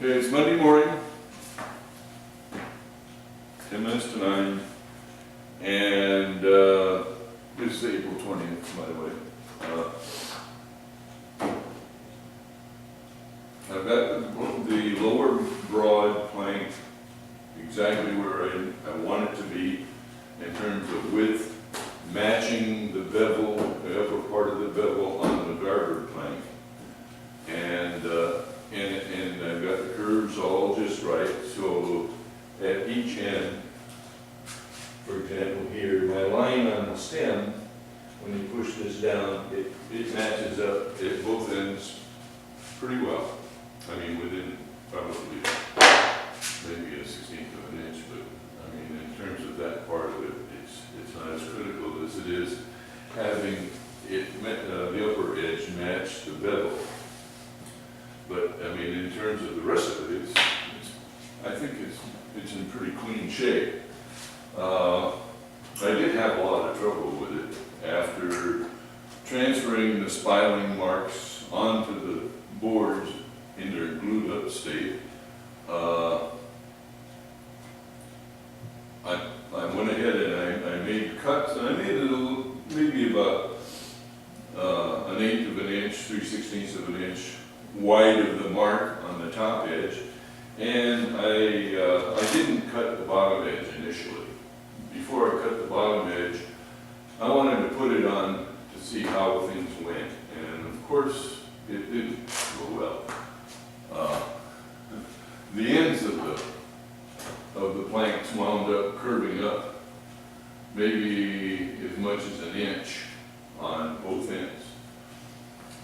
Okay, it's Monday morning, 10 minutes to 9, and this is April 20th, by the way. I've got the lower broad plank exactly where I want it to be in terms of width, matching the bevel, the upper part of the bevel on the garboard plank. And I've got the curves all just right, so at each end, for example here, my line on the stem, when you push this down, it matches up at both ends pretty well. I mean, within probably maybe a 16th of an inch, but I mean, in terms of that part of it, it's not as critical as it is having it the upper edge match the bevel. But I mean, in terms of the rest of it, I think it's in pretty clean shape. I did have a lot of trouble with it after transferring the spiling marks onto the boards in their glued up state. I went ahead and I made cuts, and I made it maybe about 1/8 of an inch, 3/16 of an inch wide of the mark on the top edge, and I didn't cut the bottom edge initially. Before I cut the bottom edge, I wanted to put it on to see how things went, and of course it didn't go well. The ends of the planks wound up curving up maybe as much as an inch on both ends,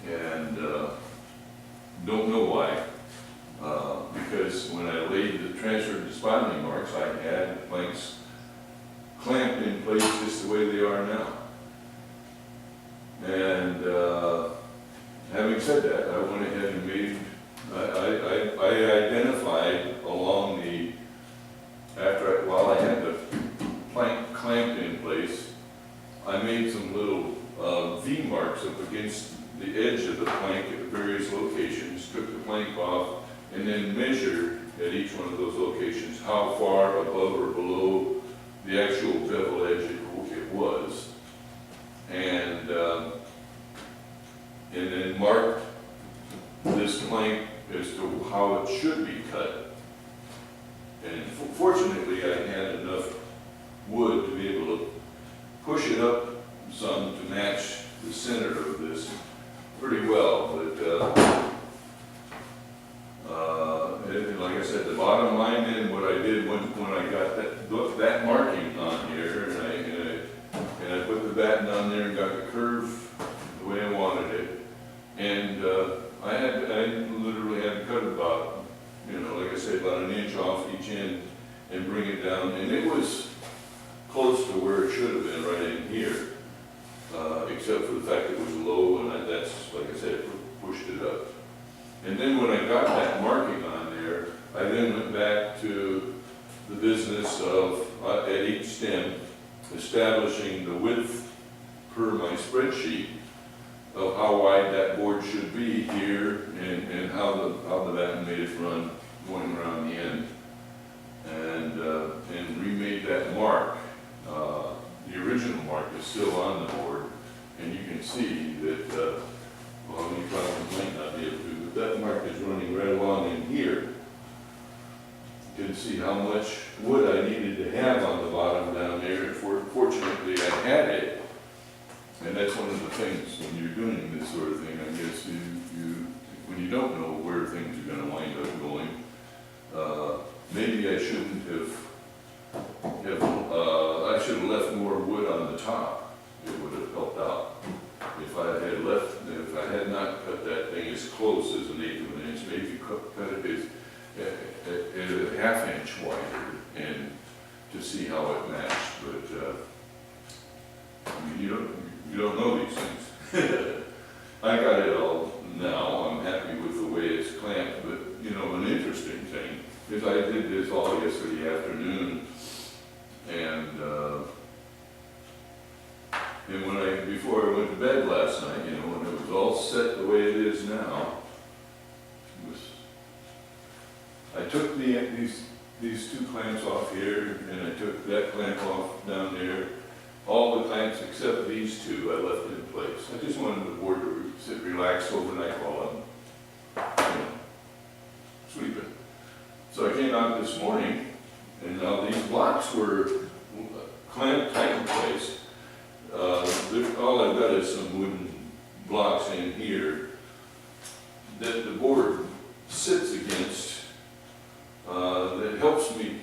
and don't know why, because when I transferred the spiling marks, I had the planks clamped in place just the way they are now. And having said that, I went ahead and made, I identified along the, while I had the plank clamped in place, I made some little V marks up against the edge of the plank at various locations, took the plank off, and then measured at each one of those locations how far above or below the actual bevel edge it was, and then marked this plank as to how it should be cut. And fortunately, I had enough wood to be able to push it up some to match the center of this pretty well, but and like I said, the bottom line then, what I did when I got that marking on here, and I put the batten on there and got the curve the way I wanted it, and I literally had to cut about, like I said, about 1 inch off each end and bring it down, and it was close to where it should have been, right in here, except for the fact it was low, and that's, like I said, pushed it up. And then when I got that marking on there, I then went back to the business of, at each stem, establishing the width per my spreadsheet of how wide that board should be here, and how the batten made it run going around the end, and remade that mark. The original mark is still on the board, and you can see that, well, you probably might not be able to, but that mark is running right along in here. You can see how much wood I needed to have on the bottom down there, and fortunately I had it. And that's one of the things when you're doing this sort of thing, I guess, when you don't know where things are going to wind up going, maybe I shouldn't have, I should have left more wood on the top. It would have helped out. If I had not cut that thing as close as 1/8 of an inch, maybe cut it at a 1/2 inch wider, and to see how it matched. But I mean, you don't know these things. I got it all now. I'm happy with the way it's clamped. But an interesting thing is I did this all yesterday afternoon, and before I went to bed last night, when it was all set the way it is now, it was took these two clamps off here, and I took that clamp off down there. All the clamps except these two I left in place. I just wanted the board to sit relaxed overnight while I'm, you know, sleeping. So I came out this morning, and now these blocks were clamped tight in place. All I've got is some wooden blocks in here that the board sits against. That helps me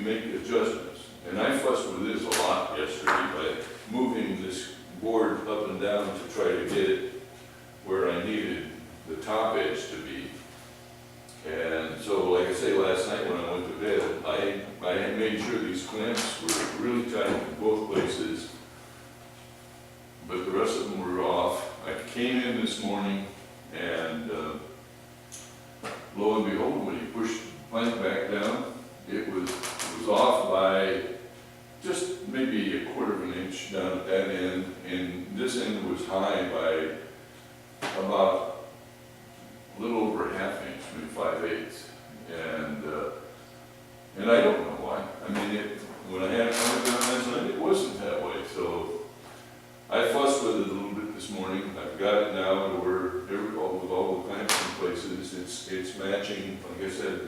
make adjustments. And I fussed with this a lot yesterday by moving this board up and down to try to get it where I needed the top edge to be. And so, like I say, last night when I went to bed, I had made sure these clamps were really tight in both places, but the rest of them were off. I came in this morning, and lo and behold, when he pushed the plank back down, it was off by just maybe a quarter of an inch down at that end, and this end was high by about a little over a half inch, maybe 5/8. And I don't know why. I mean, when I had it coming down last night, it wasn't that way. So I fussed with it a little bit this morning. I've got it now to where with all the clamps in places, it's matching, like I said,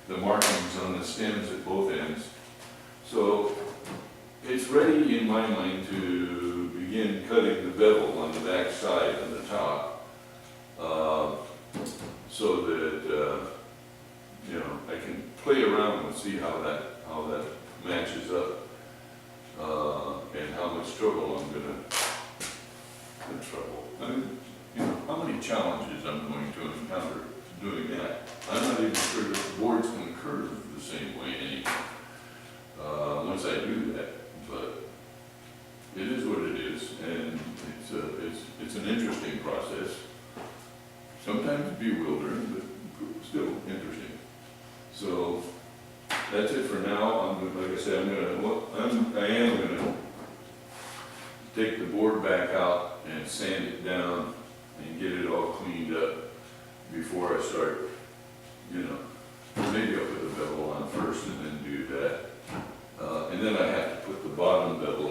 the markings on the stems at both ends. So it's ready in my mind to begin cutting the bevel on the back side and the top, so that you know, I can play around and see how that matches up, and how much trouble I'm gonna I mean, you know, how many challenges I'm going to encounter doing that. I'm not even sure if the board's going to curve the same way anymore, once I do that, but it is what it is, and it's an interesting process. Sometimes bewildering, but still interesting. So that's it for now. Like I said, I am gonna take the board back out and sand it down and get it all cleaned up before I start, you know, maybe I'll put the bevel on first and then do that. And then I have to put the bottom bevel